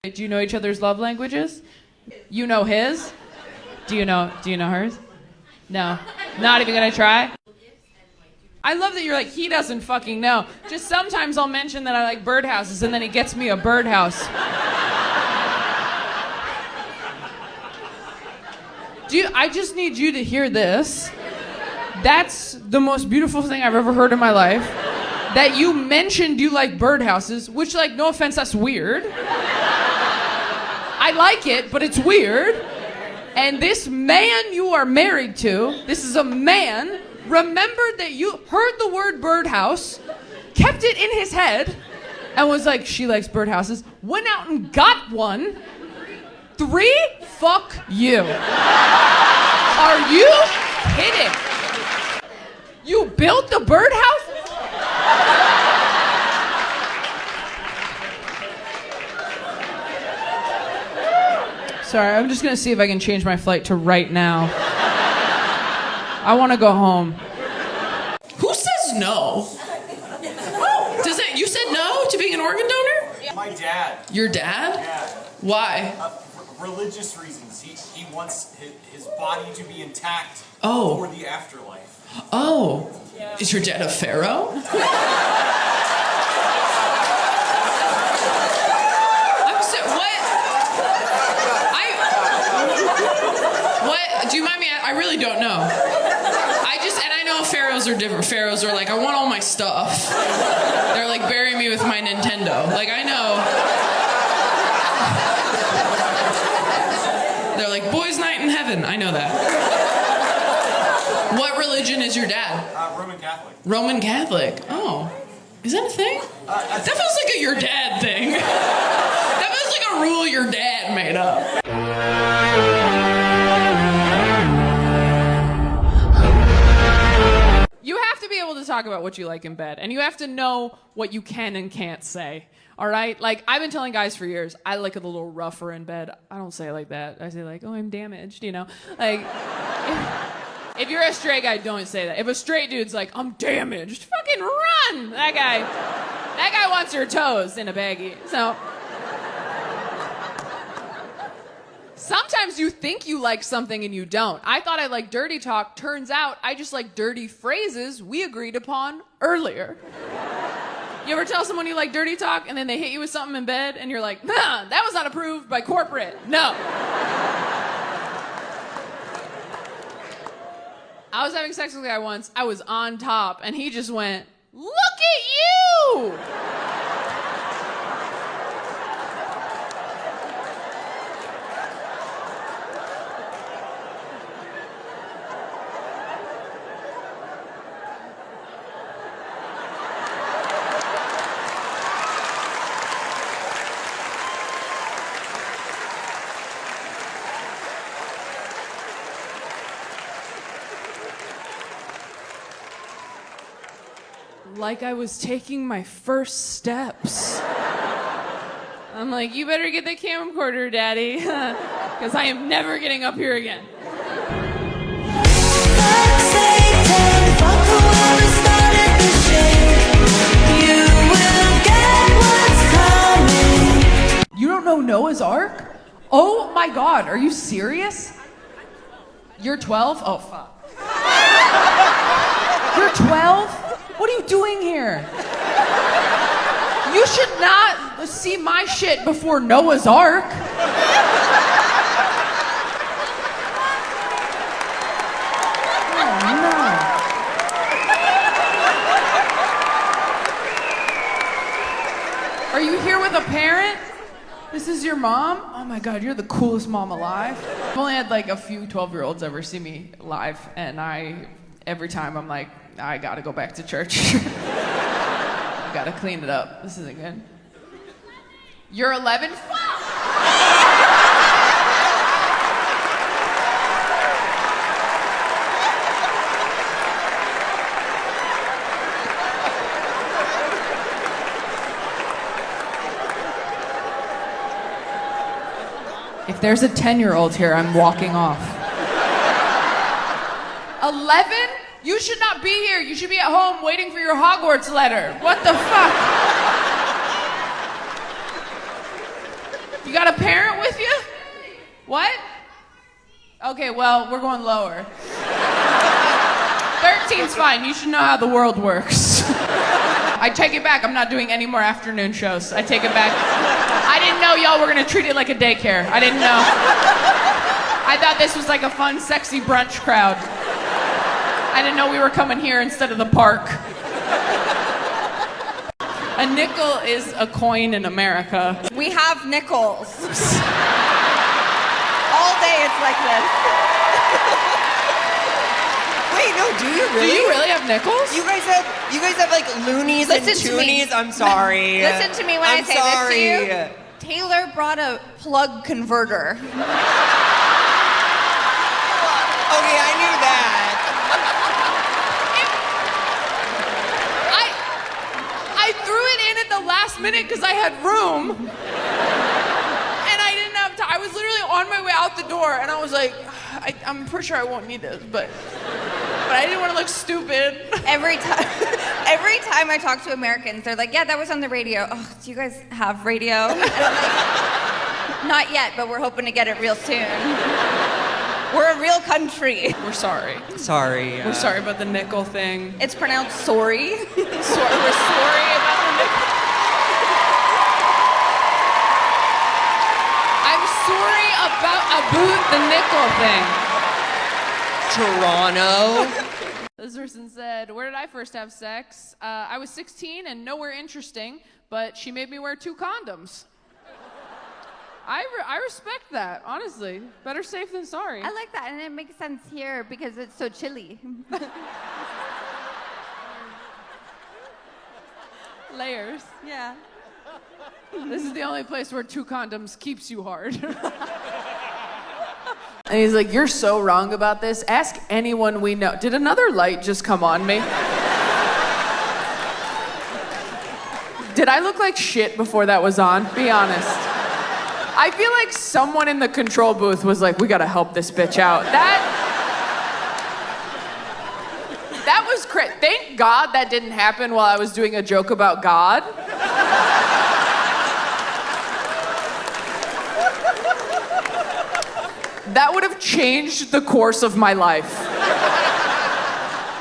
Do you know each other's love languages? You know his? Do you know hers? No. Not even gonna try? I love that you're like, he doesn't fucking know. Just sometimes I'll mention that I like birdhouses and then he gets me a birdhouse. I just need you to hear this. That's the most beautiful thing I've ever heard in my life. That you mentioned you like birdhouses, which, like, no offense, that's weird. I like it, but it's weird. And this man you are married to, this is a man, remembered that you heard the word birdhouse, kept it in his head, and was like, she likes birdhouses, went out and got one. 3? Fuck you. Are you kidding? You built the birdhouse? Sorry, I'm just gonna see if I can change my flight to right now. I wanna go home. Who says no? You said no to being an organ donor? My dad. Your dad? Yeah. Why? For religious reasons. He wants his body to be intact for the afterlife. Oh. Yeah. Is your dad a pharaoh? Do you mind me? I really don't know. I know pharaohs are different. Pharaohs are like, I want all my stuff. They're like, bury me with my Nintendo. Like, I know. They're like, boys' night in heaven. I know that. What religion is your dad? Roman Catholic. Roman Catholic. Oh. Is that a thing? That feels like a your dad thing. That feels like a rule your dad made up. You have to be able to talk about what you like in bed, and you have to know what you can and can't say, all right? Like, I've been telling guys for years, I like it a little rougher in bed. I don't say it like that. I say like, oh, I'm damaged, you know? Like, if you're a straight guy, don't say that. If a straight dude's like, I'm damaged, fucking run! That guy wants your toes in a baggie, so... Sometimes you think you like something and you don't. I thought I liked dirty talk. Turns out I just like dirty phrases we agreed upon earlier. You ever tell someone you like dirty talk and then they hit you with something in bed and you're like, nah, that was not approved by corporate. No. I was having sex with a guy once. I was on top and he just went, look at you! Like I was taking my first steps. I'm like, you better get the camcorder, Daddy, because I am never getting up here again. You don't know Noah's Ark? Oh my God, are you serious? You're 12? Oh, fuck. You're 12? What are you doing here? You should not see my shit before Noah's Ark. Oh, no. Are you here with a parent? This is your mom? Oh my God, you're the coolest mom alive. I've only had like a few 12-year-olds ever see me live, and every time I'm like, I gotta go back to church. I gotta clean it up. This isn't good. You're 11? If there's a 10-year-old here, I'm walking off. 11? You should not be here. You should be at home waiting for your Hogwarts letter. What the fuck? You got a parent with you? What? Okay, well, we're going lower. 13's fine. You should know how the world works. I take it back. I'm not doing any more afternoon shows. I take it back. I didn't know y'all were gonna treat it like a daycare. I didn't know. I thought this was like a fun, sexy brunch crowd. I didn't know we were coming here instead of the park. A nickel is a coin in America. We have nickels. All day it's like this. Wait, no, do you really? Do you really have nickels? You guys have like loonies Listen and to me. toonies? I'm sorry. Listen to me when I'm I say sorry. this to you. Taylor brought a plug converter. Okay, I knew that. I threw it in at the last minute because I had room. And I didn't have time. I was literally on my way out the door and I was like, I'm pretty sure I won't need this, but I didn't want to look stupid. Every time I talk to Americans, they're like, yeah, that was on the radio. Oh, do you guys have radio? And I'm like, not yet, but we're hoping to get it real soon. We're a real country. We're sorry. Sorry. We're sorry about the nickel thing. It's pronounced sorry. We're sorry about the nickel. I'm sorry about the nickel thing. Toronto. This person said, where did I first have sex? I was 16 and nowhere interesting, but she made me wear 2 condoms. I respect that, honestly. Better safe than sorry. I like that, and it makes sense here because it's so chilly. Layers. Yeah. This is the only place where 2 condoms keeps you hard. And he's like, you're so wrong about this. Ask anyone we know. Did another light just come on me? Did I look like shit before that was on? Be honest. I feel like someone in the control booth was like, we gotta help this bitch out. That was crazy. Thank God that didn't happen while I was doing a joke about God. That would have changed the course of my life.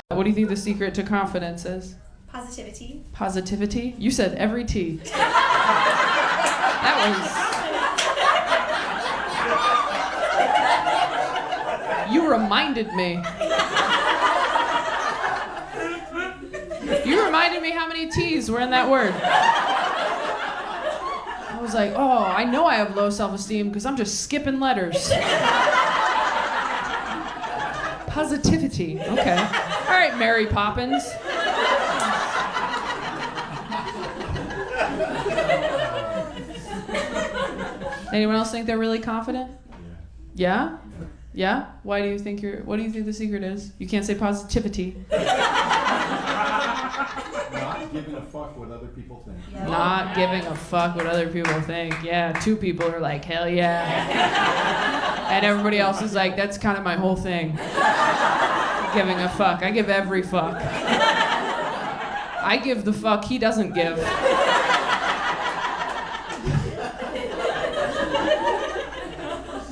What do you think the secret to confidence is? Positivity. Positivity? You said every T. That was... You reminded me. You reminded me how many T's were in that word. I was like, oh, I know I have low self-esteem because I'm just skipping letters. Positivity, okay. All right, Mary Poppins. Anyone else think they're really confident? Yeah? Yeah? What do you think the secret is? You can't say positivity. Not giving a fuck what other people think. Not giving a fuck what other people think. Yeah, 2 people are like, hell yeah. And everybody else is like, that's kind of my whole thing. Giving a fuck. I give every fuck. I give the fuck he doesn't give.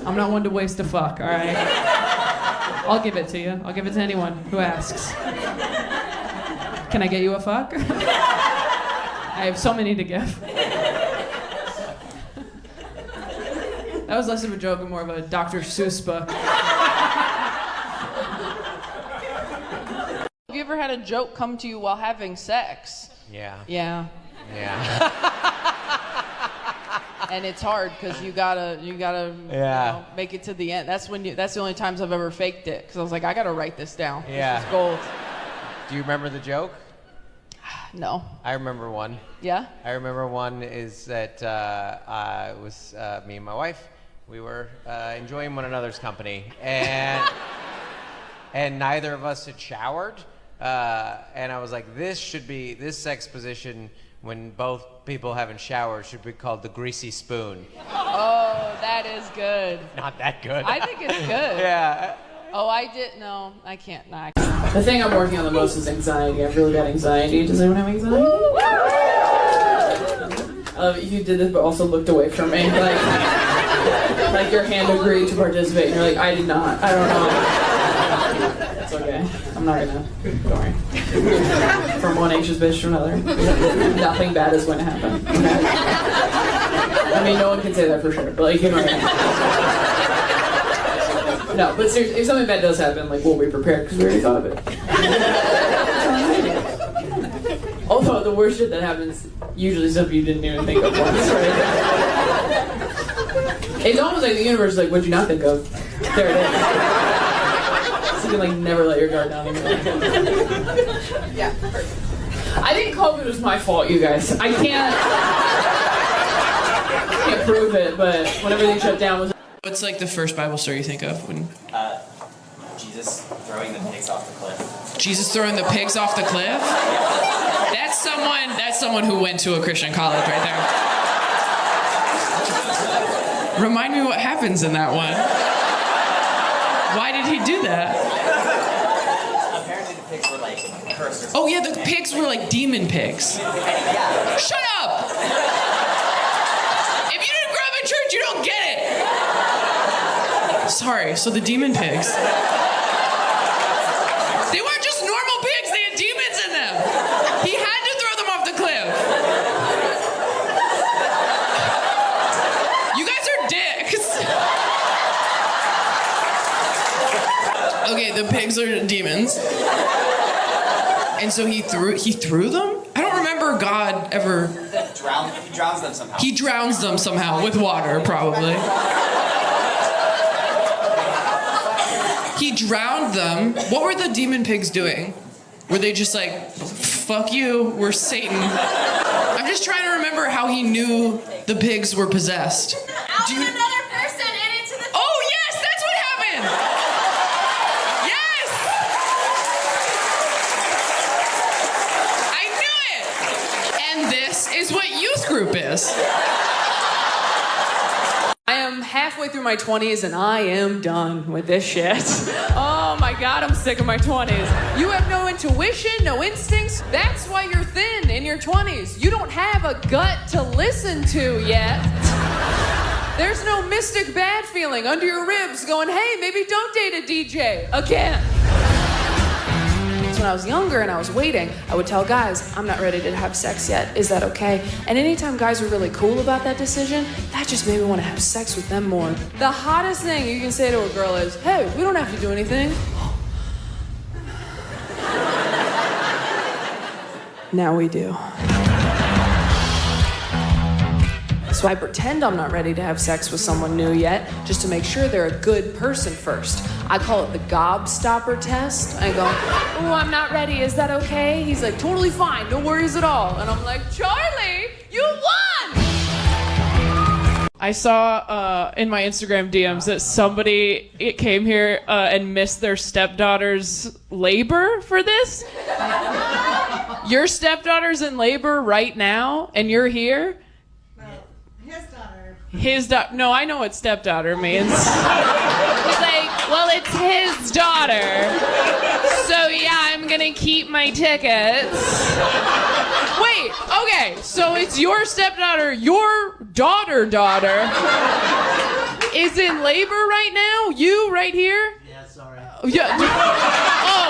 I'm not one to waste a fuck, all right? I'll give it to you. I'll give it to anyone who asks. Can I get you a fuck? I have so many to give. That was less of a joke and more of a Dr. Seuss book. Have you ever had a joke come to you while having sex? Yeah. Yeah. Yeah. And it's hard because you gotta Yeah. you know, make it to the end. That's the only times I've ever faked it because I was like, I gotta write this down. Yeah. This is gold. Do you remember the joke? No. I remember one. Yeah? I remember one is that it was me and my wife. We were enjoying one another's company, and neither of us had showered. And I was like, this sex position when both people haven't showered should be called the greasy spoon. Oh, that is good. Not that good. I think it's good. Yeah. Oh, I did. No, I can't. No, I can't. The thing I'm working on the most is anxiety. I've really got anxiety. Does anyone have anxiety? You did this, but also looked away from me. Like. like your hand agreed to participate, and you're like, I did not. I don't know. It's okay. I'm not gonna. Don't worry. From one anxious bitch to another, nothing bad is going to happen. Okay? I mean, no one can say that for sure, but like, you know what I mean. No, but seriously, if something bad does happen, like, we'll be prepared because we already thought of it. Although the worst shit that happens, usually stuff you didn't even think of once, right? It's almost like the universe is like, what'd you not think of? There it is. So you can like never let your guard down anymore. Yeah, perfect. I think COVID was my fault, you guys. I can't prove it, but when everything shut down was... What's like the first Bible story you think of when... Jesus throwing the pigs off the cliff. Jesus throwing the pigs off the cliff? That's someone who went to a Christian college right there. Remind me what happens in that one. Why did he do that? Apparently the pigs were like cursed or something. Oh yeah, the pigs were like demon pigs. Yeah. Shut up! If you didn't grow up in church, you don't get it! Sorry, so the demon pigs. They weren't just normal pigs, they had demons in them. He had to throw them off the cliff. You guys are dicks. Okay, the pigs are demons. And so he threw them? I don't remember God ever... He drowns them somehow. He drowns them somehow, with water, probably. He drowned them. What were the demon pigs doing? Were they just like, fuck you, we're Satan? I'm just trying to remember how he knew the pigs were possessed. Out with another person and into the... Oh, yes, that's what happened! Yes! I knew it! And this is what youth group is. I am halfway through my 20s and I am done with this shit. Oh my God, I'm sick of my 20s. You have no intuition, no instincts. That's why you're thin in your 20s. You don't have a gut to listen to yet. There's no mystic bad feeling under your ribs going, hey, maybe don't date a DJ again. When I was younger and I was waiting, I would tell guys, I'm not ready to have sex yet. Is that okay? And anytime guys were really cool about that decision, that just made me want to have sex with them more. The hottest thing you can say to a girl is, hey, we don't have to do anything. Now we do. So I pretend I'm not ready to have sex with someone new yet, just to make sure they're a good person first. I call it the gobstopper test. I go, oh, I'm not ready, is that okay? He's like, totally fine, no worries at all. And I'm like, Charlie, you won! I saw in my Instagram DMs that somebody came here and missed their stepdaughter's labor for this. Your stepdaughter's in labor right now, and you're here? His daughter. No, I know what stepdaughter means. He's like, well, it's his daughter. So yeah, I'm gonna keep my tickets. Wait, okay, so it's your stepdaughter, your daughter is in labor right now? You right here? Yeah, sorry. Yeah. Oh.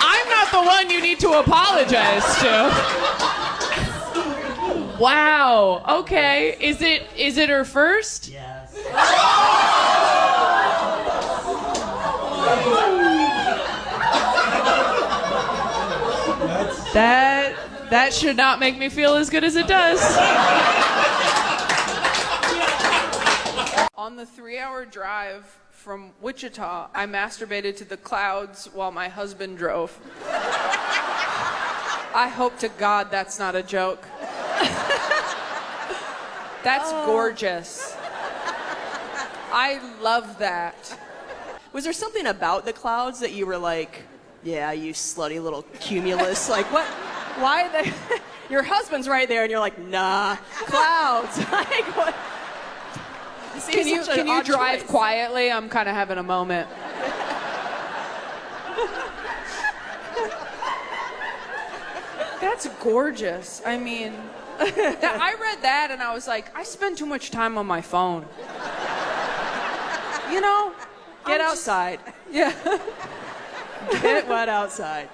I'm not the one you need to apologize to. Wow. Okay. Is it her first? Yes. That should not make me feel as good as it does. On the 3-hour drive from Wichita, I masturbated to the clouds while my husband drove. I hope to God that's not a joke. That's gorgeous. I love that. Was there something about the clouds that you were like, yeah, you slutty little cumulus? Like, what? Why the... Your husband's right there, and you're like, nah, clouds. Like, what? Can you drive quietly? I'm kind of having a moment. That's gorgeous. I mean, I read that and I was like, I spend too much time on my phone. You know? Get outside. Yeah. Get wet outside.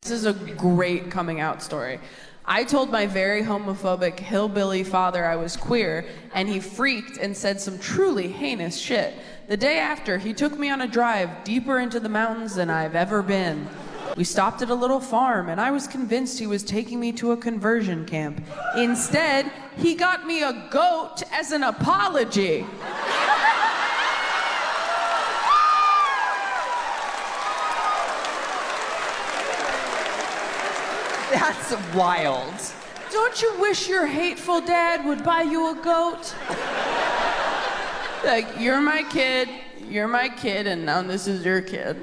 This is a great coming out story. I told my very homophobic hillbilly father I was queer, and he freaked and said some truly heinous shit. The day after, he took me on a drive deeper into the mountains than I've ever been. We stopped at a little farm, and I was convinced he was taking me to a conversion camp. Instead, he got me a goat as an apology. That's wild. Don't you wish your hateful dad would buy you a goat? Like, you're my kid, and now this is your kid.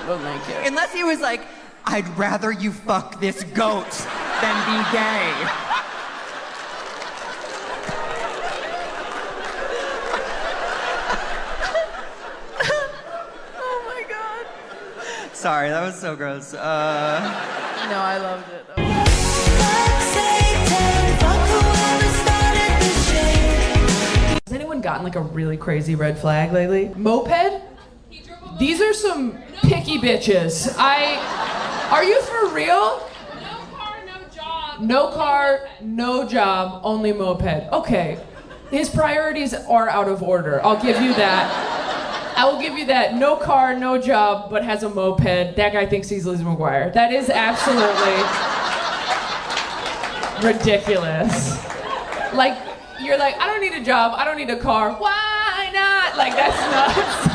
But my kid. Unless he was like, I'd rather you fuck this goat than be gay. Oh my God. Sorry, that was so gross. No, I loved it. Has anyone gotten like a really crazy red flag lately? Moped? These are some picky bitches. Are you for real? No car, no job. No car, no job, only moped. Okay. His priorities are out of order. I'll give you that. I will give you that. No car, no job, but has a moped. That guy thinks he's Liz McGuire. That is absolutely ridiculous. Like, you're like, I don't need a job, I don't need a car. Why not? Like, that's nuts.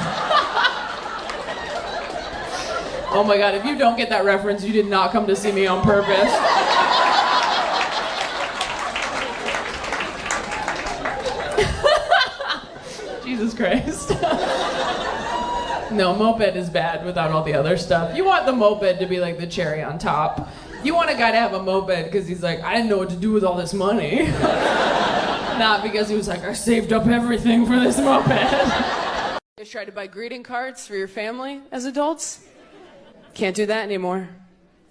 Oh my God, if you don't get that reference, you did not come to see me on purpose. Jesus Christ. No, moped is bad without all the other stuff. You want the moped to be like the cherry on top. You want a guy to have a moped because he's like, I didn't know what to do with all this money. Not because he was like, I saved up everything for this moped. You tried to buy greeting cards for your family as adults? Can't do that anymore.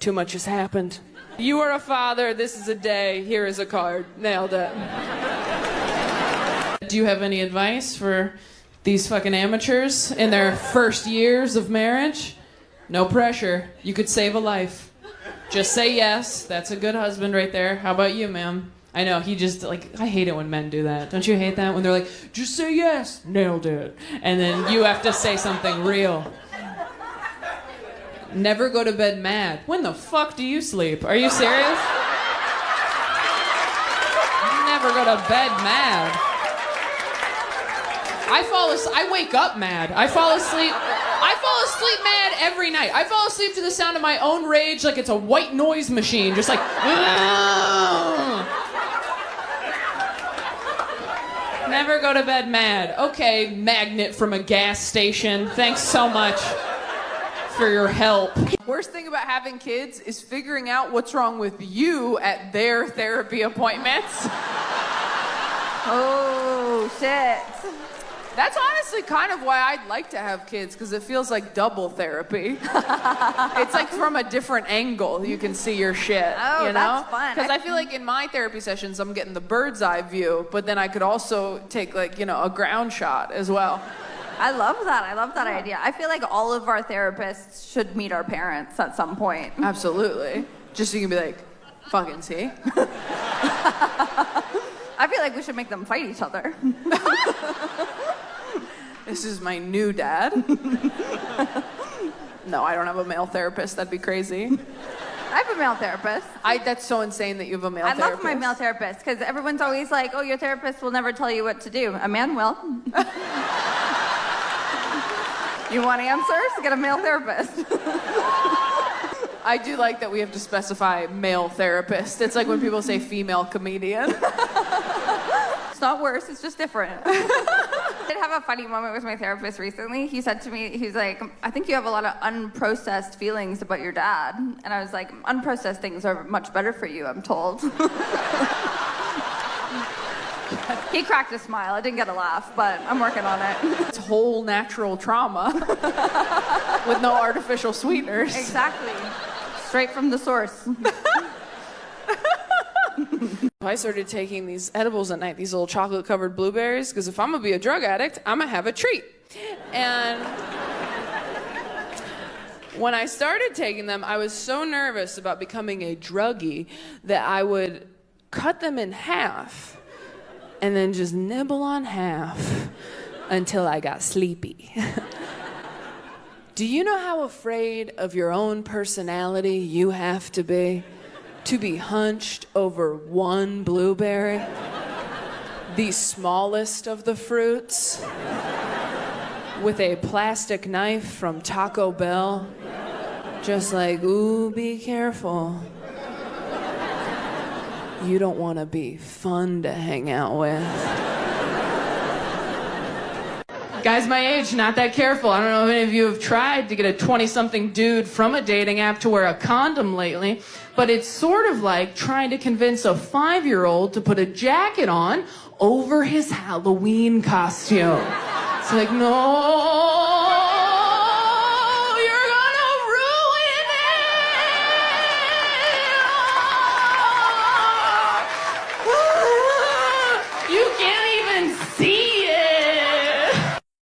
Too much has happened. You are a father, this is a day, here is a card. Nailed it. Do you have any advice for these fucking amateurs in their first years of marriage? No pressure. You could save a life. Just say yes. That's a good husband right there. How about you, ma'am? I know, he just, like, I hate it when men do that. Don't you hate that? When they're like, just say yes. Nailed it. And then you have to say something real. Never go to bed mad. When the fuck do you sleep? Are you serious? Never go to bed mad. I wake up mad. I fall asleep mad every night. I fall asleep to the sound of my own rage like it's a white noise machine. Just like, never go to bed mad. Okay, magnet from a gas station. Thanks so much for your help. Worst thing about having kids is figuring out what's wrong with you at their therapy appointments. Oh, shit. That's honestly kind of why I'd like to have kids, because it feels like double therapy. It's like from a different angle you can see your shit. Oh, you know? that's fun. Because I feel like in my therapy sessions I'm getting the bird's eye view, but then I could also take like, you know, a ground shot as well. I love that. I love that idea. I feel like all of our therapists should meet our parents at some point. Absolutely. Just so you can be like, fucking see? I feel like we should make them fight each other. This is my new dad. No, I don't have a male therapist. That'd be crazy. I have a male therapist. That's so insane that you have a male therapist. I love my male therapist because everyone's always like, oh, your therapist will never tell you what to do. A man will. You want answers? Get a male therapist. I do like that we have to specify male therapist. It's like when people say female comedian. It's not worse, it's just different. I did have a funny moment with my therapist recently. He said to me, he's like, I think you have a lot of unprocessed feelings about your dad. And I was like, unprocessed things are much better for you, I'm told. He cracked a smile. I didn't get a laugh, but I'm working on it. It's whole natural trauma with no artificial sweeteners. Exactly. Straight from the source. I started taking these edibles at night, these little chocolate-covered blueberries, because if I'm gonna be a drug addict, I'm gonna have a treat. And when I started taking them, I was so nervous about becoming a druggie that I would cut them in half and then just nibble on half until I got sleepy. Do you know how afraid of your own personality you have to be hunched over one blueberry? The smallest of the fruits, with a plastic knife from Taco Bell, just like, ooh, be careful. You don't want to be fun to hang out with. Guys my age, not that careful. I don't know if any of you have tried to get a 20-something dude from a dating app to wear a condom lately, but it's sort of like trying to convince a 5-year-old to put a jacket on over his Halloween costume. It's like, no, you're gonna ruin it. You can't even see it.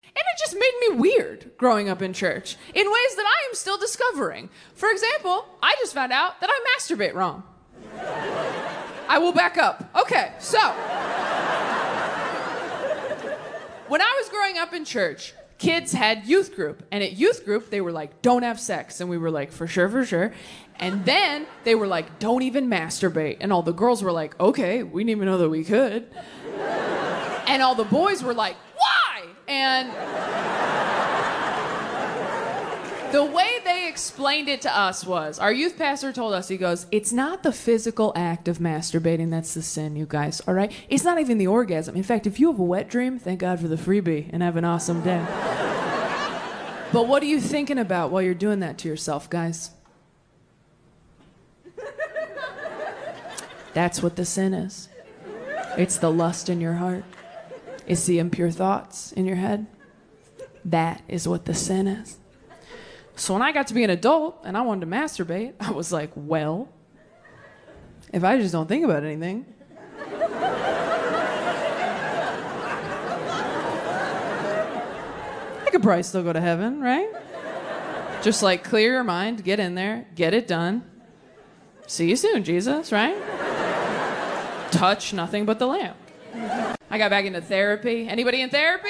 And it just made me weird growing up in church in ways that I am still discovering. For example, I just found out that I masturbate wrong. I will back up. Okay, so when I was growing up in church, kids had youth group, and at youth group they were like, don't have sex, and we were like, for sure. And then they were like, don't even masturbate, and all the girls were like, okay, we didn't even know that we could. And all the boys were like, why? And the way they explained it to us was, our youth pastor told us, he goes, it's not the physical act of masturbating that's the sin, you guys, all right? It's not even the orgasm. In fact, if you have a wet dream, thank God for the freebie and have an awesome day. But what are you thinking about while you're doing that to yourself, guys? That's what the sin is. It's the lust in your heart. It's the impure thoughts in your head. That is what the sin is. So when I got to be an adult and I wanted to masturbate, I was like, well, if I just don't think about anything, I could probably still go to heaven, right? Just like clear your mind, get in there, get it done. See you soon, Jesus, right? Touch nothing but the lamp. I got back into therapy. Anybody in therapy?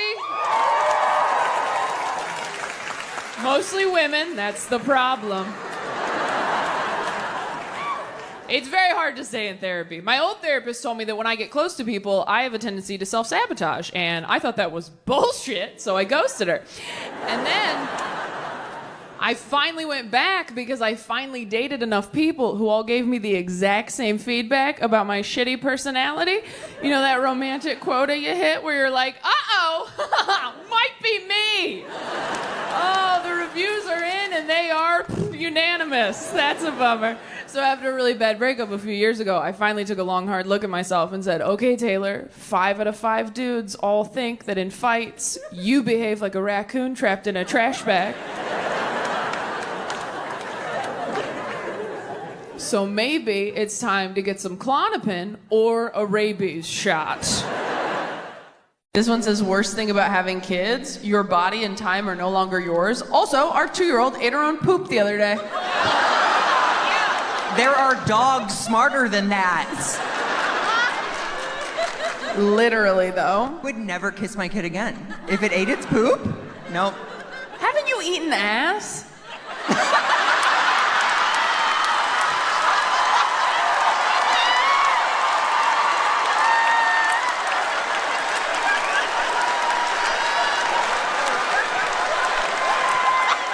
Mostly women, that's the problem. It's very hard to stay in therapy. My old therapist told me that when I get close to people, I have a tendency to self-sabotage, and I thought that was bullshit, so I ghosted her. And then I finally went back because I finally dated enough people who all gave me the exact same feedback about my shitty personality. You know that romantic quota you hit where you're like, uh-oh, might be me. Oh, the reviews are in and they are unanimous. That's a bummer. So after a really bad breakup a few years ago, I finally took a long, hard look at myself and said, okay, Taylor, 5 out of 5 dudes all think that in fights, you behave like a raccoon trapped in a trash bag. So maybe it's time to get some Klonopin or a rabies shot. This one says, worst thing about having kids, your body and time are no longer yours. Also, our 2-year-old ate her own poop the other day. There are dogs smarter than that. Literally, though. Would never kiss my kid again. If it ate its poop, nope. Haven't you eaten ass?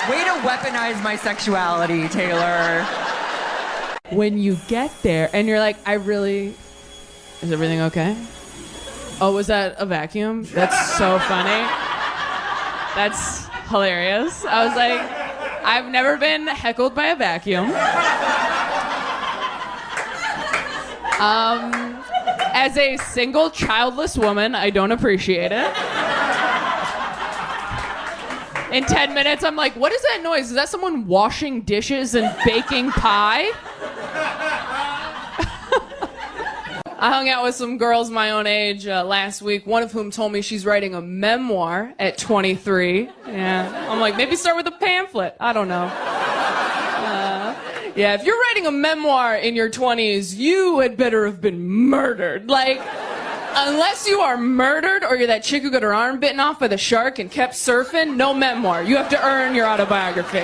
Way to weaponize my sexuality, Taylor. When you get there and you're like, is everything okay? Oh, was that a vacuum? That's so funny. That's hilarious. I was like, I've never been heckled by a vacuum. As a single childless woman, I don't appreciate it. In 10 minutes, I'm like, what is that noise? Is that someone washing dishes and baking pie? I hung out with some girls my own age last week, one of whom told me she's writing a memoir at 23. Yeah, I'm like, maybe start with a pamphlet. I don't know. Yeah, if you're writing a memoir in your 20s, you had better have been murdered. Like, unless you are murdered or you're that chick who got her arm bitten off by the shark and kept surfing, no memoir. You have to earn your autobiography.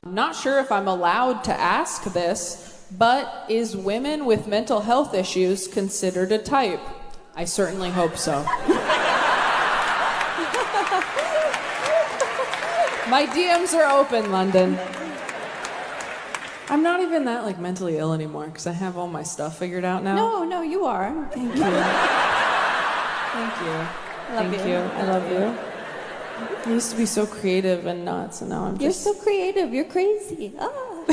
I'm not sure if I'm allowed to ask this, but is women with mental health issues considered a type? I certainly hope so. My DMs are open, London. I'm not even that like mentally ill anymore because I have all my stuff figured out now. No, you are. Thank you. Thank you. Thank you. I love you. I used to be so creative and nuts, and now I'm just... You're so creative. You're crazy. Oh.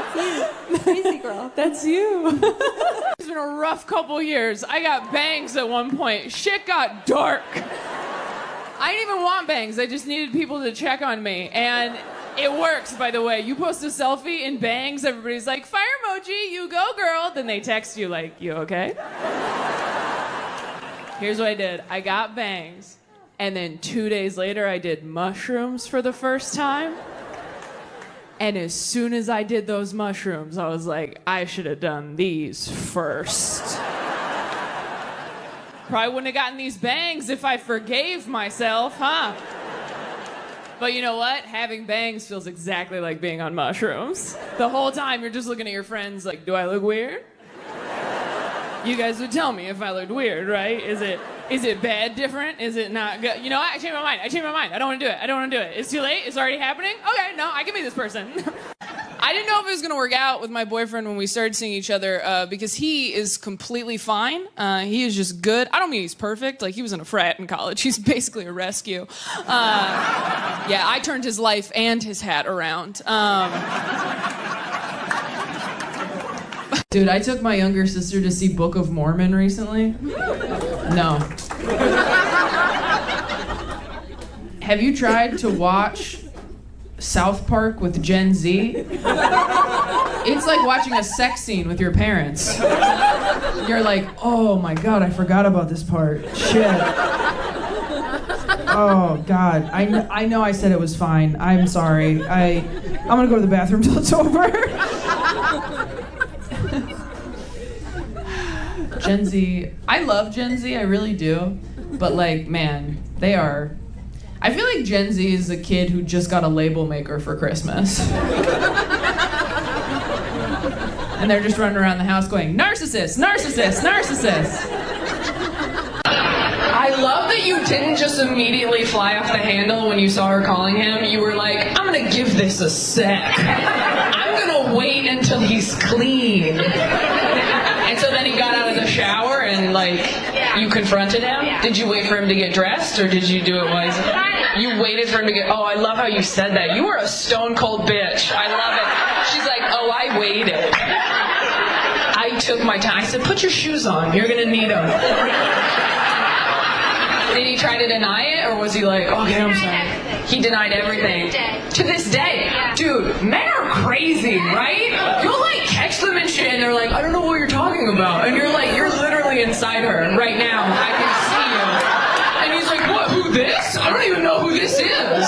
That's you. Crazy girl. That's you. It's been a rough couple years. I got bangs at one point. Shit got dark. I didn't even want bangs. I just needed people to check on me. And it works, by the way. You post a selfie in bangs, everybody's like, fire emoji, you go, girl. Then they text you like, you okay? Here's what I did. I got bangs. And then 2 days later, I did mushrooms for the first time. And as soon as I did those mushrooms, I was like, I should have done these first. Probably wouldn't have gotten these bangs if I forgave myself, huh? But you know what? Having bangs feels exactly like being on mushrooms. The whole time you're just looking at your friends like, do I look weird? You guys would tell me if I looked weird, right? Is it bad different? Is it not good? You know what? I changed my mind. I don't want to do it. It's too late. It's already happening. Okay, no, I can be this person. I didn't know if it was going to work out with my boyfriend when we started seeing each other because he is completely fine. He is just good. I don't mean he's perfect. Like, he was in a frat in college. He's basically a rescue. Yeah, I turned his life and his hat around. Dude, I took my younger sister to see Book of Mormon recently. No. Have you tried to watch South Park with Gen Z? It's like watching a sex scene with your parents. You're like, oh my God, I forgot about this part. Shit. Oh God, I know I said it was fine. I'm sorry. I'm gonna go to the bathroom till it's over. Gen Z, I love Gen Z, I really do. But like, man, they are... I feel like Gen Z is a kid who just got a label maker for Christmas. And they're just running around the house going, narcissist, narcissist, narcissist. I love that you didn't just immediately fly off the handle when you saw her calling him. You were like, I'm gonna give this a sec. I'm gonna wait until he's clean. And so then he got out of the shower and, like, you confronted him? Yeah. Did you wait for him to get dressed, or did you do it wisely? You waited for him to get... Oh, I love how you said that. You were a stone-cold bitch. I love it. She's like, oh, I waited. I took my time. I said, put your shoes on. You're going to need them. Did he try to deny it, or was he like, okay, I'm sorry? He denied everything. To this day. Dude, men are crazy, right? You'll like catch them and shit, and they're like, I don't know what you're talking about. And you're like, you're literally inside her right now. I can see you. And he's like, what, who this? I don't even know who this is.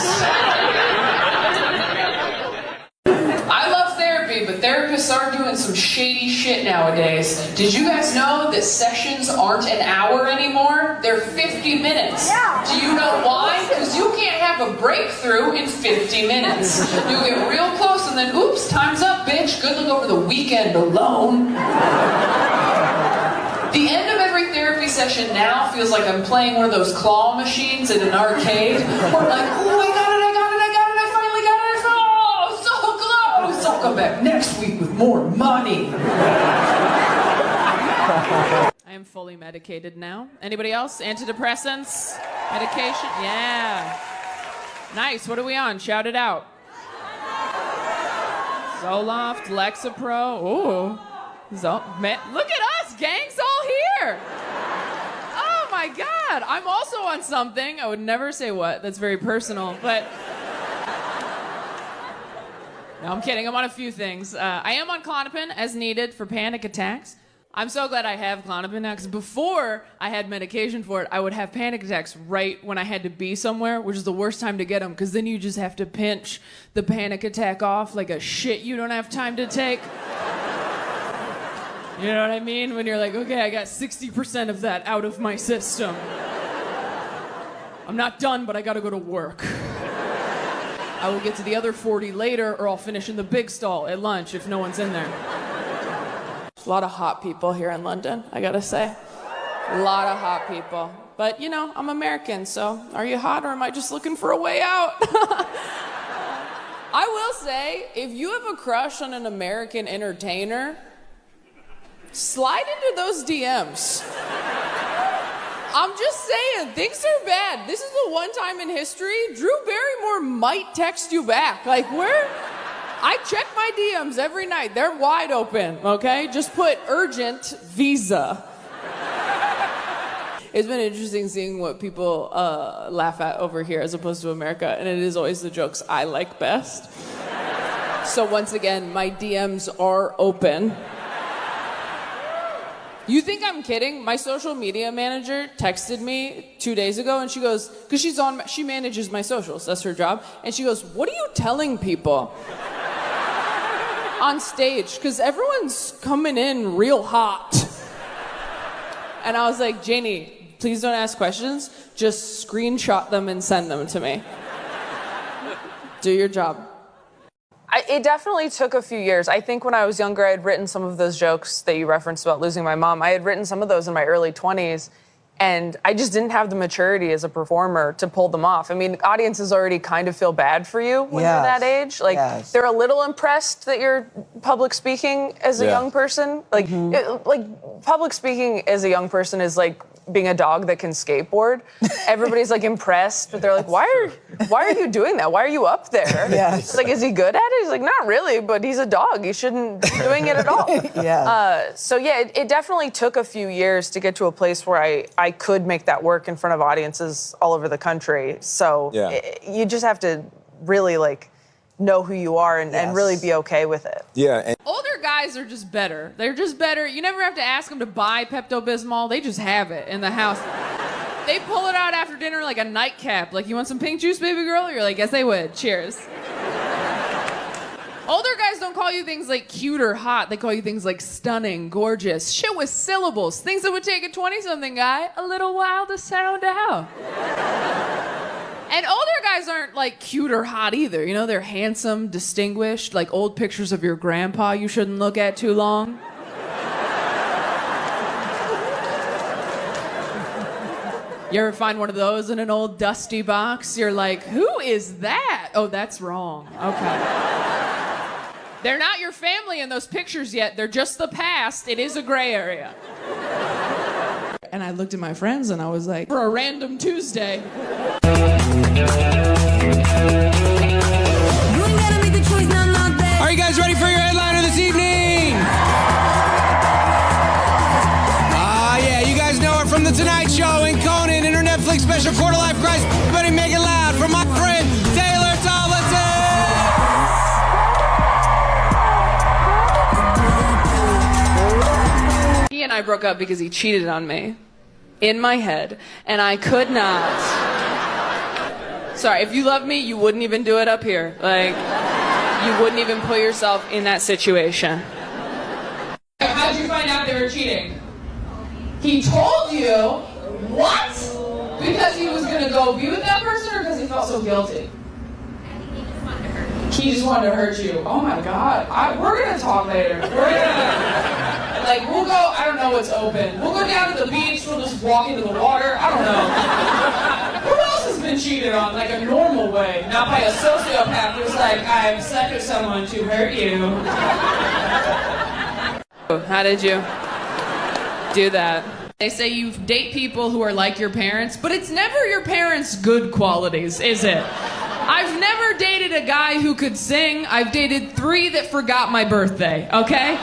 I love therapy, but therapists are doing some shady shit nowadays. Did you guys know that sessions aren't an hour anymore? They're 50 minutes. Yeah. Do you know why? Because you can't have a breakthrough in 50 minutes. You get real close and then, oops, time's up, bitch. Good luck over the weekend alone. The end of every therapy session now feels like I'm playing one of those claw machines in an arcade. Where I'm like, oh, I got it, I finally got it, oh, so close. I'll come back next week with more money. I am fully medicated now. Anybody else? Antidepressants? Medication? Yeah. Nice. What are we on? Shout it out. Zoloft, Lexapro. Ooh. Man, look at us. Gang's all here. Oh my my God. I'm also on something. I would never say what. That's very personal, but... No, I'm kidding. I'm on a few things. I am on Klonopin as needed for panic attacks. I'm so glad I have Klonopin now, because before I had medication for it, I would have panic attacks right when I had to be somewhere, which is the worst time to get them, because then you just have to pinch the panic attack off like a shit you don't have time to take. You know what I mean? When you're like, okay, I got 60% of that out of my system. I'm not done, but I gotta go to work. I will get to the other 40 later, or I'll finish in the big stall at lunch if no one's in there. A lot of hot people here in London, I gotta say. A lot of hot people. But, you know, I'm American, so are you hot or am I just looking for a way out? I will say, if you have a crush on an American entertainer, slide into those DMs. I'm just saying, things are bad. This is the one time in history Drew Barrymore might text you back. Like, where? I check my DMs every night. They're wide open, okay? Just put urgent visa. It's been interesting seeing what people laugh at over here as opposed to America, and it is always the jokes I like best. So once again, my DMs are open. You think I'm kidding? My social media manager texted me 2 days ago, and she goes, because she manages my socials, that's her job, and she goes, what are you telling people on stage? Because everyone's coming in real hot. And I was like, Janie, please don't ask questions, just screenshot them and send them to me. Do your job. It definitely took a few years. I think when I was younger, I had written some of those jokes that you referenced about losing my mom. I had written some of those in my early 20s, and I just didn't have the maturity as a performer to pull them off. I mean, audiences already kind of feel bad for you when you're that age. Like, they're a little impressed that you're public speaking as a young person. Like, public speaking as a young person is like being a dog that can skateboard. Everybody's like impressed, but they're like, why are you doing that? Why are you up there? It's like, is he good at it? He's like, not really, but he's a dog. He shouldn't be doing it at all. So yeah, it definitely took a few years to get to a place where I could make that work in front of audiences all over the country. So you just have to really like know who you are and really be okay with it. Older guys are just better. They're just better. You never have to ask them to buy Pepto-Bismol. They just have it in the house. They pull it out after dinner like a nightcap. Like, you want some pink juice, baby girl? You're like, yes, they would. Cheers. Older guys don't call you things like cute or hot. They call you things like stunning, gorgeous, shit with syllables. Things that would take a 20-something guy a little while to sound out. And older guys aren't like cute or hot either. You know, they're handsome, distinguished, like old pictures of your grandpa you shouldn't look at too long. You ever find one of those in an old dusty box? You're like, who is that? Oh, that's wrong. Okay. They're not your family in those pictures yet. They're just the past. It is a gray area. And I looked at my friends and I was like, for a random Tuesday. Are you guys ready for your headliner this evening? Yeah, you guys know her from The Tonight Show and Conan and her Netflix special Quarter Life Crisis. Everybody make it loud for my friend Taylor Tomlinson! He and I broke up because he cheated on me in my head, and I could not. Sorry, if you love me, you wouldn't even do it up here. Like, you wouldn't even put yourself in that situation. How'd you find out they were cheating? He told you? What? Because he was gonna go be with that person, or because he felt so guilty? He just wanted to hurt you. Oh my God. We're gonna talk later. We'll go, I don't know what's open. We'll go down to the beach, we'll just walk into the water. I don't know. Who else has been cheated on, like a normal way? Not by a sociopath who's like, I've slept with someone to hurt you. How did you do that? They say you date people who are like your parents, but it's never your parents' good qualities, is it? I've never dated a guy who could sing. I've dated 3 that forgot my birthday, okay?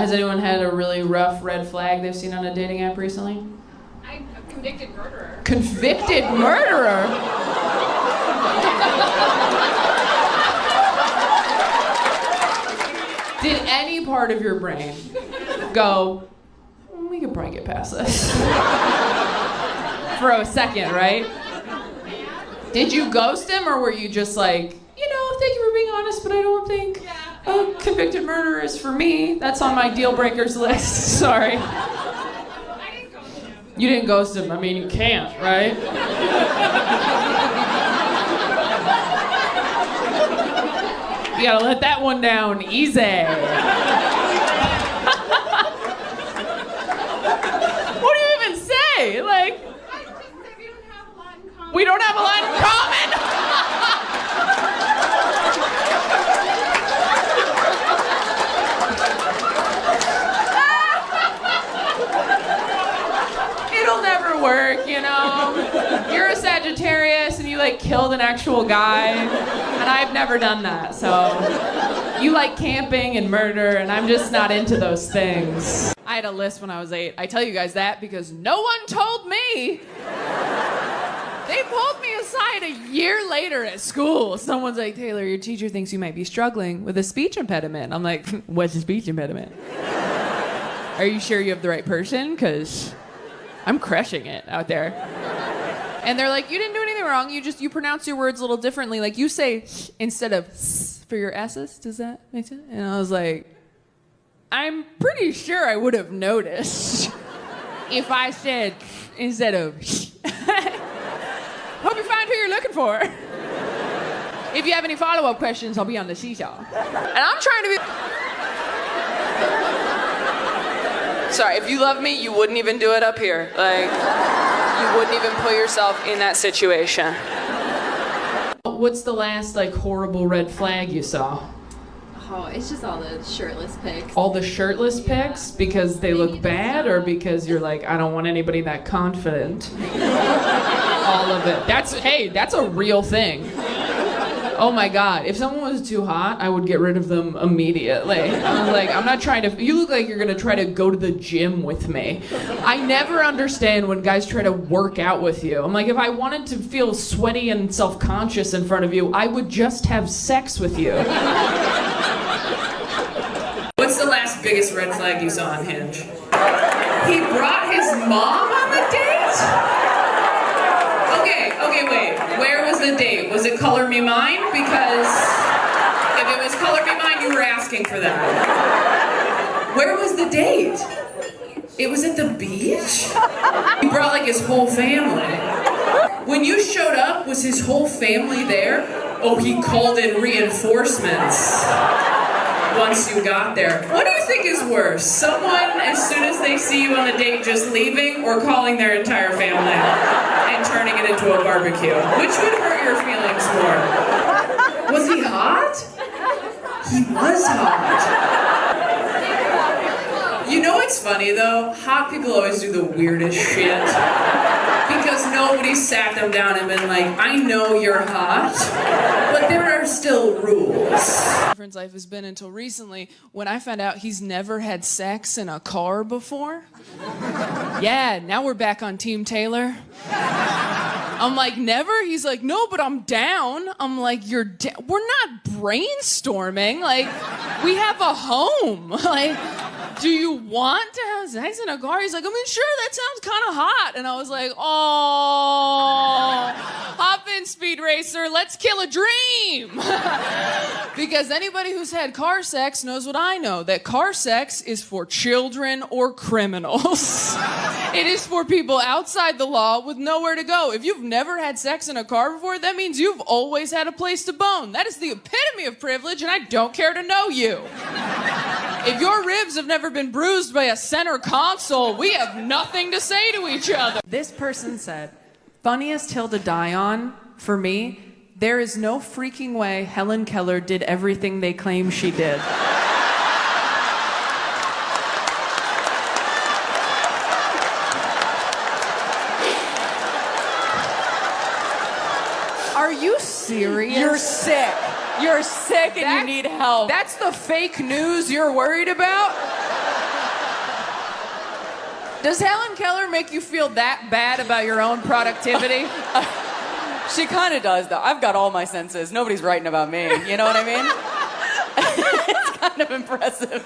Has anyone had a really rough red flag they've seen on a dating app recently? I'm a convicted murderer. Convicted murderer? Did any part of your brain go, we could probably get past this? For a second, right? Did you ghost him, or were you just like, thank you for being honest, but I don't think a convicted murderer is for me. That's on my deal breakers list. Sorry. I didn't ghost him. You didn't ghost him. I mean, you can't, right? You gotta let that one down easy. What do you even say? Like, I just said we don't have a lot in common. we don't have a lot in common. It'll never work, You're a Sagittarius and you killed an actual guy, and I've never done that. So you like camping and murder, and I'm just not into those things. I had a list when I was 8. I tell you guys that because no one told me. They pulled me aside a year later at school. Someone's like, Taylor, your teacher thinks you might be struggling with a speech impediment. I'm like, what's a speech impediment? Are you sure you have the right person? Because I'm crushing it out there. And they're like, you didn't do anything wrong. You pronounce your words a little differently. Like you say instead of for your S's. Does that make sense? And I was like, I'm pretty sure I would have noticed if I said instead of Hope you find who you're looking for. If you have any follow-up questions, I'll be on the seesaw. And I'm trying to be... Sorry, if you love me, you wouldn't even do it up here. You wouldn't even put yourself in that situation. What's the last, horrible red flag you saw? Oh, it's just all the shirtless pics. All the shirtless pics? Because they look bad, or because you're like, I don't want anybody that confident? All of it. That's a real thing. Oh my God, if someone was too hot, I would get rid of them immediately. I was like, I'm not trying to, you look like you're gonna try to go to the gym with me. I never understand when guys try to work out with you. I'm like, if I wanted to feel sweaty and self-conscious in front of you, I would just have sex with you. What's the last biggest red flag you saw on Hinge? He brought his mom on the date? Okay, wait. Where was the date? Was it Color Me Mine? Because if it was Color Me Mine, you were asking for that. Where was the date? It was at the beach? He brought his whole family. When you showed up, was his whole family there? Oh, he called in reinforcements once you got there. What do you think is worse? Someone, as soon as they see you on a date, just leaving, or calling their entire family and turning it into a barbecue? Which would hurt your feelings more? Was he hot? He was hot. You know what's funny though? Hot people always do the weirdest shit. Because nobody sat them down and been like, I know you're hot, but there are still rules. Friend's life has been until recently when I found out he's never had sex in a car before. Yeah, now we're back on Team Taylor. I'm like, never? He's like, no, but I'm down. I'm like, you're down? We're not brainstorming. We have a home. Do you want to have sex in a car? He's like, I mean, sure, that sounds kind of hot. And I was like, oh, hop in, Speed Racer, let's kill a dream. Because anybody who's had car sex knows what I know, that car sex is for children or criminals. It is for people outside the law with nowhere to go. If you've never had sex in a car before, that means you've always had a place to bone. That is the epitome of privilege, and I don't care to know you. If your ribs have never been bruised by a center console, we have nothing to say to each other. This person said, funniest hill to die on, for me, there is no freaking way Helen Keller did everything they claim she did. Are you serious? You're sick. You're sick and you need help. That's the fake news you're worried about? Does Helen Keller make you feel that bad about your own productivity? She kind of does, though. I've got all my senses. Nobody's writing about me. You know what I mean? It's kind of impressive.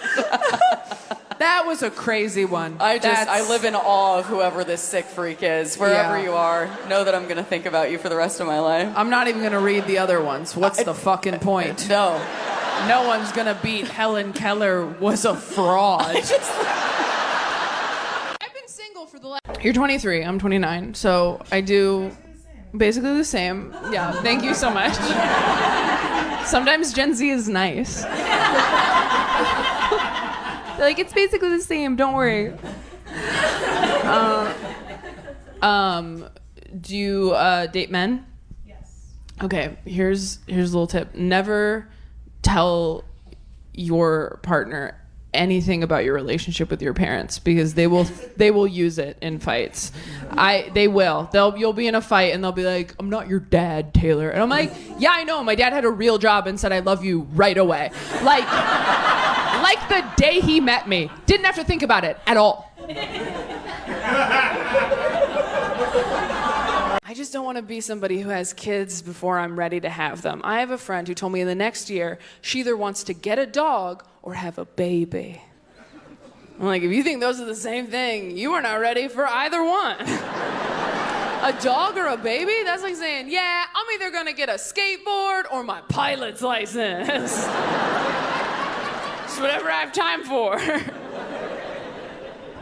That was a crazy one. I live in awe of whoever this sick freak is. Wherever Yeah. you are, know that I'm going to think about you for the rest of my life. I'm not even going to read the other ones. What's the fucking point? No. No one's going to beat Helen Keller was a fraud. I've been single for the last... You're 23, I'm 29, so I do basically the same. Yeah, thank you so much. Sometimes Gen Z is nice. They're like, it's basically the same, don't worry. Do you date men? Yes. Okay, here's a little tip. Never tell your partner anything about your relationship with your parents, because they will use it in fights. You'll be in a fight and they'll be like, I'm not your dad, Taylor. And I'm like, yeah, I know. My dad had a real job and said I love you right away. Like the day he met me. Didn't have to think about it at all. I just don't want to be somebody who has kids before I'm ready to have them. I have a friend who told me in the next year she either wants to get a dog or have a baby. I'm like, if you think those are the same thing, you are not ready for either one. A dog or a baby? That's like saying, yeah, I'm either going to get a skateboard or my pilot's license. It's whatever I have time for.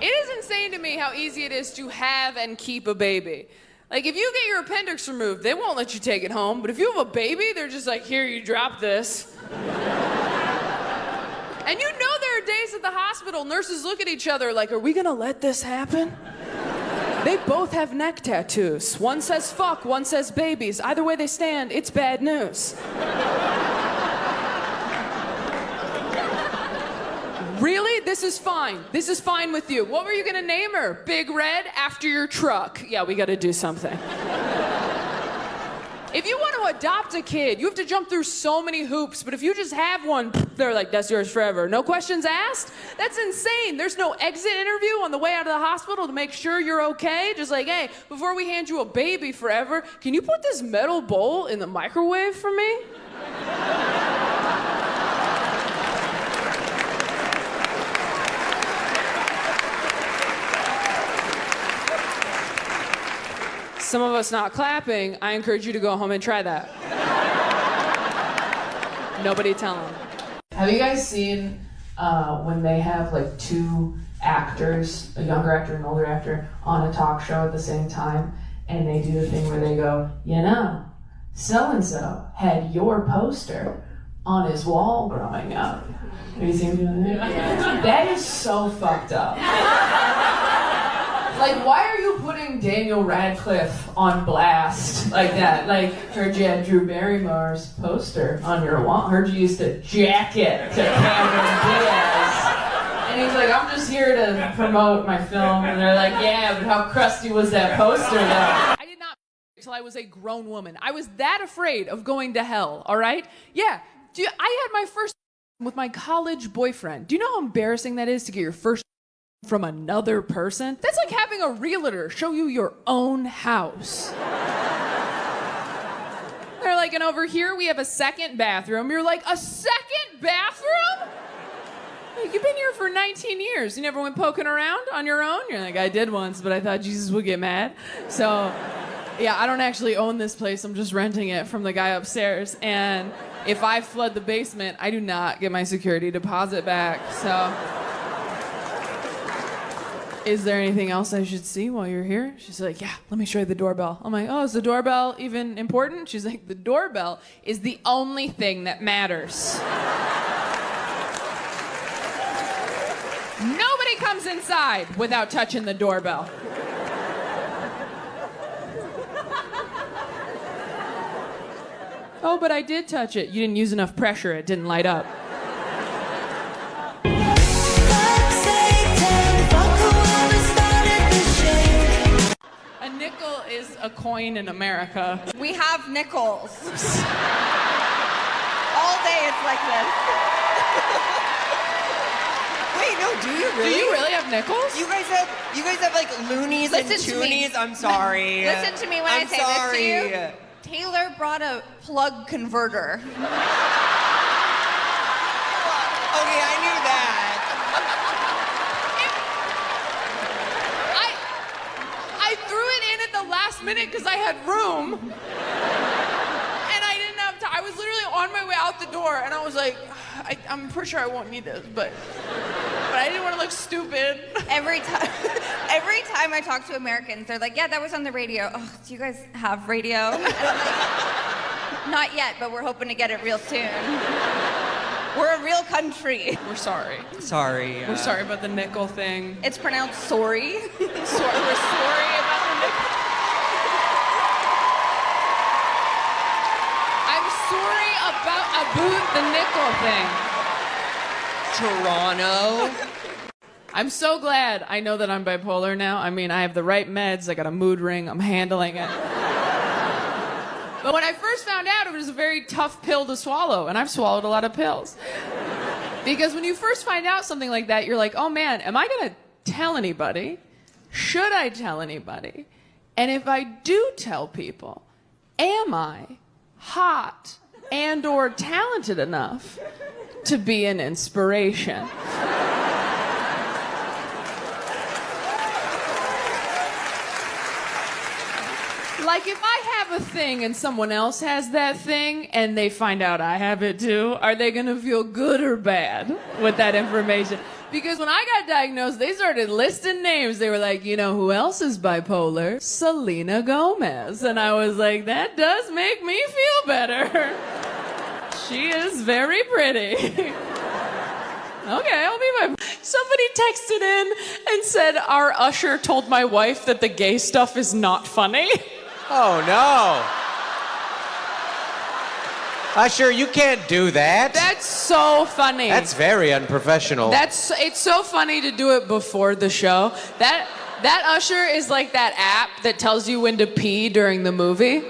It is insane to me how easy it is to have and keep a baby. Like, if you get your appendix removed, they won't let you take it home. But if you have a baby, they're just like, here, you drop this. And you know there are days at the hospital, nurses look at each other like, are we gonna let this happen? They both have neck tattoos. One says fuck, one says babies. Either way they stand, it's bad news. Really? This is fine. This is fine with you. What were you gonna name her? Big Red after your truck. Yeah, we gotta do something. If you want to adopt a kid, you have to jump through so many hoops, but if you just have one, they're like, that's yours forever. No questions asked? That's insane. There's no exit interview on the way out of the hospital to make sure you're okay. Just like, hey, before we hand you a baby forever, can you put this metal bowl in the microwave for me? Some of us not clapping, I encourage you to go home and try that. Nobody tell them. Have you guys seen when they have like two actors, a younger actor and an older actor, on a talk show at the same time, and they do the thing where they go, you know, so-and-so had your poster on his wall growing up. Have you seen him doing that? Yeah. That is so fucked up. Like, why are you putting Daniel Radcliffe on blast like that? Like, heard you had Drew Barrymore's poster on your wall. Heard you used to jack it to Cameron Diaz. And he's like, I'm just here to promote my film. And they're like, yeah, but how crusty was that poster, though? I did not until I was a grown woman. I was that afraid of going to hell, all right? Yeah. I had my first with my college boyfriend. Do you know how embarrassing that is to get your first from another person? That's like having a realtor show you your own house. They're like, and over here we have a second bathroom. You're like, a second bathroom? Like, you've been here for 19 years. You never went poking around on your own? You're like, I did once, but I thought Jesus would get mad. So, yeah, I don't actually own this place. I'm just renting it from the guy upstairs. And if I flood the basement, I do not get my security deposit back. So, is there anything else I should see while you're here? She's like, yeah, let me show you the doorbell. I'm like, oh, is the doorbell even important? She's like, the doorbell is the only thing that matters. Nobody comes inside without touching the doorbell. Oh, but I did touch it. You didn't use enough pressure. It didn't light up. A nickel is a coin in America. We have nickels. All day it's like this. Wait, know. Do you really? Do you really have nickels? You guys have like loonies and Listen to me. toonies. I'm sorry. Listen to me when I say this to you. Taylor brought a plug converter. Okay, I knew that. I threw it in at the last minute because I had room. And I didn't have time. I was literally on my way out the door and I was like, I'm pretty sure I won't need this, but I didn't want to look stupid. Every time I talk to Americans, they're like, yeah, that was on the radio. Oh, do you guys have radio? Not yet, but we're hoping to get it real soon. We're a real country. We're sorry. Sorry. We're sorry about the nickel thing. It's pronounced sorry. We're sorry about the nickel. I'm sorry about the nickel thing. Toronto. I'm so glad I know that I'm bipolar now. I mean, I have the right meds. I got a mood ring. I'm handling it. But when I first found out, it was a very tough pill to swallow, and I've swallowed a lot of pills. Because when you first find out something like that, you're like, oh man, am I going to tell anybody? Should I tell anybody? And if I do tell people, am I hot and or talented enough to be an inspiration? Like, if I have a thing and someone else has that thing and they find out I have it too, are they gonna feel good or bad with that information? Because when I got diagnosed, they started listing names. They were like, you know who else is bipolar? Selena Gomez. And I was like, that does make me feel better. She is very pretty. Okay, I'll be my... Somebody texted in and said, our usher told my wife that the gay stuff is not funny. Oh, no. Usher, you can't do that. That's so funny. That's very unprofessional. It's so funny to do it before the show. That usher is like that app that tells you when to pee during the movie.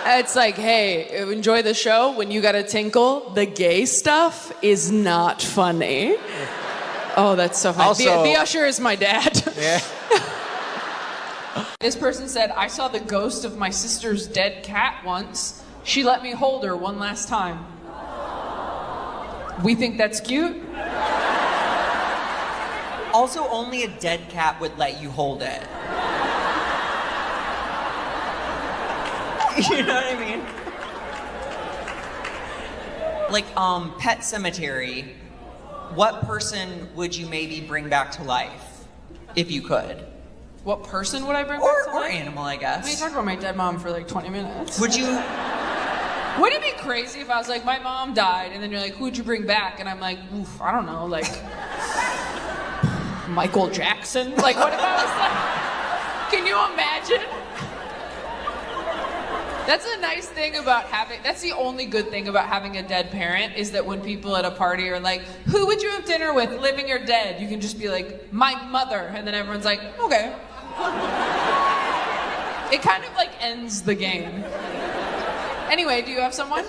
It's like, hey, enjoy the show. When you gotta tinkle, the gay stuff is not funny. Oh, that's so funny. Also, the usher is my dad. Yeah. This person said, I saw the ghost of my sister's dead cat once. She let me hold her one last time. We think that's cute? Also, only a dead cat would let you hold it. You know what I mean? Like, Pet Cemetery, what person would you maybe bring back to life, if you could? What person would I bring back to life? Or animal, I guess. I mean, you talked about my dead mom for like 20 minutes. Would you... Wouldn't it be crazy if I was like, my mom died, and then you're like, who'd you bring back? And I'm like, oof, I don't know, like... Michael Jackson? Like, what if I was like... Can you imagine? That's a nice thing about that's the only good thing about having a dead parent, is that when people at a party are like, who would you have dinner with, living or dead? You can just be like, my mother, and then everyone's like, okay. It kind of like ends the game. Anyway, do you have someone?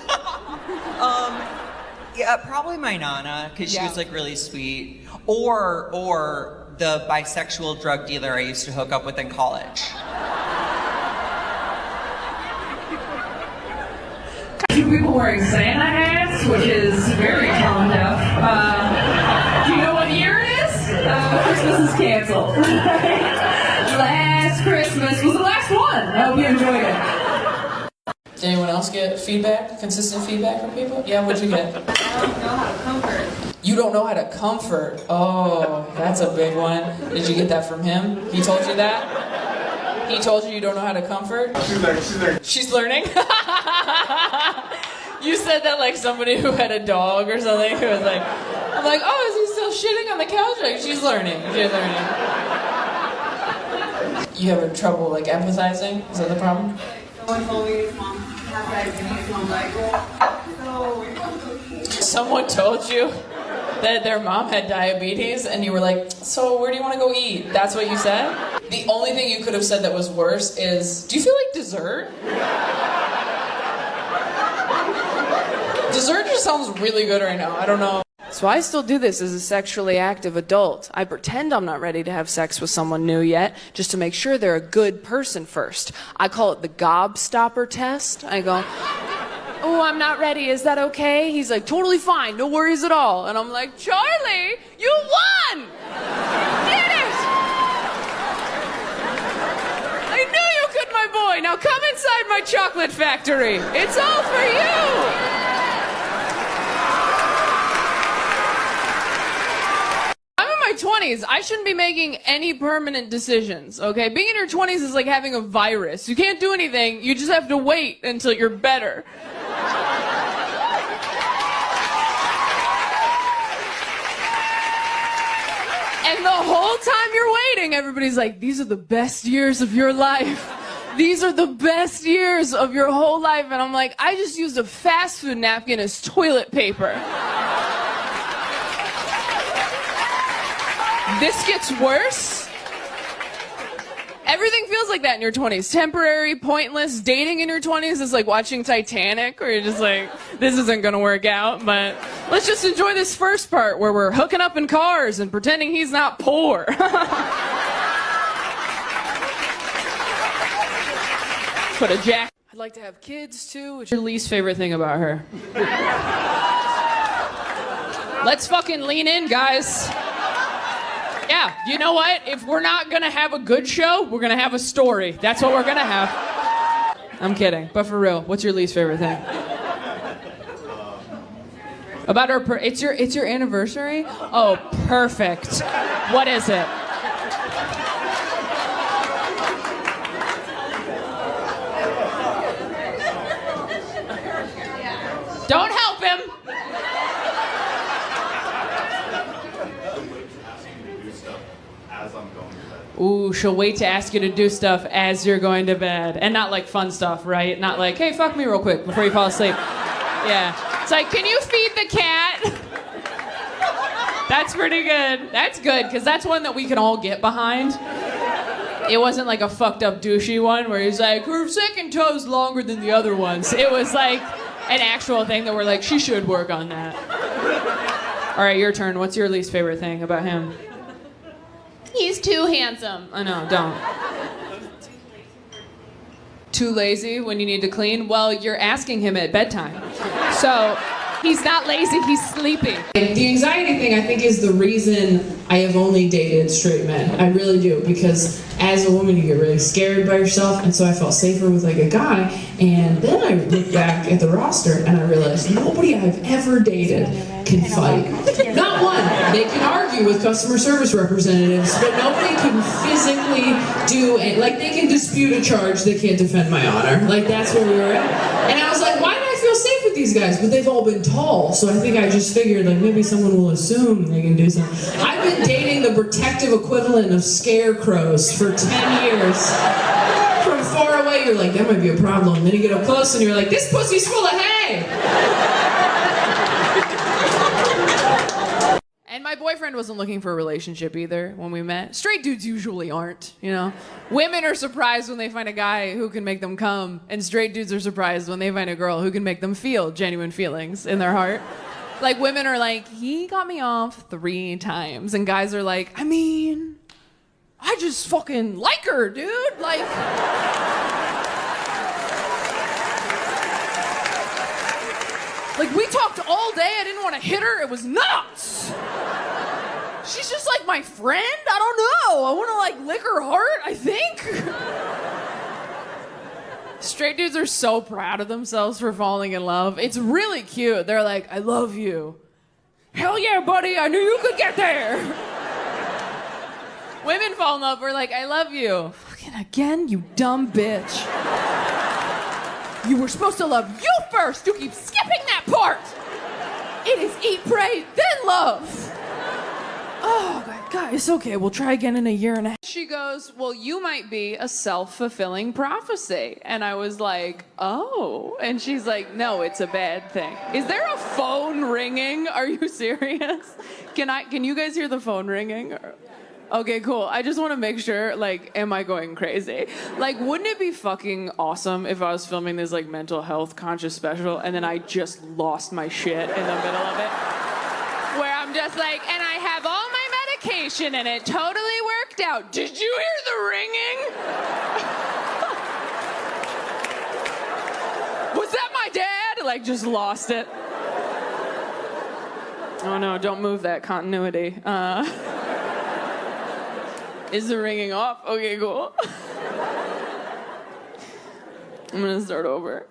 Yeah, probably my Nana, because she was like really sweet. Or the bisexual drug dealer I used to hook up with in college. Two people wearing Santa hats, which is very tone deaf. Do you know what year it is? Christmas is canceled. Last Christmas was the last one. I hope you enjoyed it. Did anyone else get feedback, consistent feedback from people? Yeah, what'd you get? I don't know how to comfort. You don't know how to comfort. Oh, that's a big one. Did you get that from him? He told you that? He told you don't know how to comfort? She's learning. She's learning? You said that like somebody who had a dog or something who was like, I'm like, oh, is he still shitting on the couch? Like, she's learning. She's learning. You have trouble like empathizing? Is that the problem? Someone told me his mom had diabetes, and I'm like, Someone told you that their mom had diabetes, and you were like, so where do you want to go eat? That's what you said? The only thing you could have said that was worse is, do you feel like dessert? Dessert just sounds really good right now. I don't know. So I still do this as a sexually active adult. I pretend I'm not ready to have sex with someone new yet, just to make sure they're a good person first. I call it the gobstopper test. I go, oh, I'm not ready. Is that okay? He's like, totally fine. No worries at all. And I'm like, Charlie, you won! Get it! I knew you could, my boy. Now come inside my chocolate factory. It's all for you. I'm in my 20s. I shouldn't be making any permanent decisions, okay? Being in your 20s is like having a virus. You can't do anything. You just have to wait until you're better. And the whole time you're waiting, everybody's like, these are the best years of your life. These are the best years of your whole life. And I'm like, I just used a fast food napkin as toilet paper. This gets worse. Everything feels like that in your 20s. Temporary, pointless. Dating in your 20s is like watching Titanic, where you're just like, this isn't gonna work out, but let's just enjoy this first part where we're hooking up in cars and pretending he's not poor. Put a jacket. I'd like to have kids too. What's your least favorite thing about her? Let's fucking lean in, guys. Yeah, you know what? If we're not gonna have a good show, we're gonna have a story. That's what we're gonna have. I'm kidding, but for real, what's your least favorite thing? About her, it's your anniversary? Oh, perfect. What is it? Don't help him. Ooh, she'll wait to ask you to do stuff as you're going to bed. And not like fun stuff, right? Not like, hey, fuck me real quick before you fall asleep. Yeah. It's like, can you feed the cat? That's pretty good. That's good, because that's one that we can all get behind. It wasn't like a fucked up douchey one where he's like, her second toe's longer than the other ones. It was like an actual thing that we're like, she should work on that. All right, your turn. What's your least favorite thing about him? He's too handsome. I know, don't. Too lazy when you need to clean? Well, you're asking him at bedtime. So he's not lazy, he's sleeping. The anxiety thing, I think, is the reason I have only dated straight men. I really do, because as a woman, you get really scared by yourself, and so I felt safer with like a guy. And then I looked back at the roster and I realized nobody I've ever dated can fight. Not one. They can argue with customer service representatives, but nobody can physically do it. Like, they can dispute a charge, they can't defend my honor. Like, that's where we were at. And I was like, why do I feel safe with these guys? But they've all been tall, so I think I just figured, like, maybe someone will assume they can do something. I've been dating the protective equivalent of scarecrows for 10 years. From far away, you're like, that might be a problem. Then you get up close and you're like, this pussy's full of hay! And my boyfriend wasn't looking for a relationship either when we met. Straight dudes usually aren't, you know? Women are surprised when they find a guy who can make them come, and straight dudes are surprised when they find a girl who can make them feel genuine feelings in their heart. Like, women are like, he got me off 3 times, and guys are like, I mean, I just fucking like her, dude. Like... Like, we talked all day, I didn't want to hit her, it was nuts! She's just like my friend? I don't know, I want to like lick her heart, I think? Straight dudes are so proud of themselves for falling in love. It's really cute. They're like, I love you. Hell yeah, buddy, I knew you could get there! Women fall in love, we're like, I love you. Fucking again, you dumb bitch. You were supposed to love you first. You keep skipping that part. It is eat, pray, then love. Oh, God, it's okay. We'll try again in a year and a half. She goes, well, you might be a self-fulfilling prophecy. And I was like, oh. And she's like, no, it's a bad thing. Is there a phone ringing? Are you serious? Can you guys hear the phone ringing? Okay, cool. I just want to make sure, like, am I going crazy? Like, wouldn't it be fucking awesome if I was filming this, like, mental health conscious special and then I just lost my shit in the middle of it? Where I'm just like, and I have all my medication and it totally worked out. Did you hear the ringing? Was that my dad? Like, just lost it. Oh no, don't move that continuity. Is the ringing off? Okay, cool. I'm gonna start over.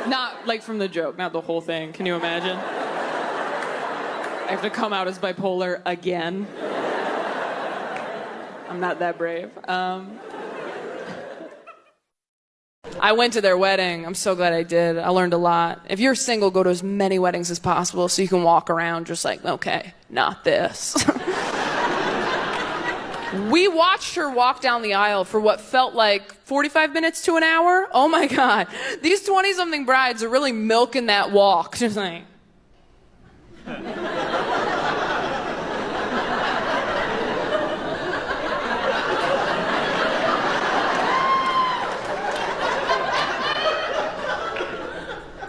Not like from the joke, not the whole thing. Can you imagine? I have to come out as bipolar again. I'm not that brave. I went to their wedding. I'm so glad I did. I learned a lot. If you're single, go to as many weddings as possible so you can walk around just like, okay, not this. We watched her walk down the aisle for what felt like 45 minutes to an hour. Oh my God. These 20-something brides are really milking that walk. Just like...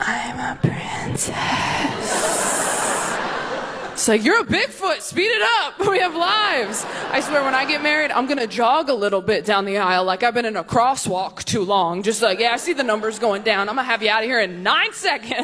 I'm a princess. It's like, you're a Bigfoot, speed it up, we have lives. I swear, when I get married, I'm gonna jog a little bit down the aisle like I've been in a crosswalk too long. Just like, yeah, I see the numbers going down. I'm gonna have you out of here in 9 seconds.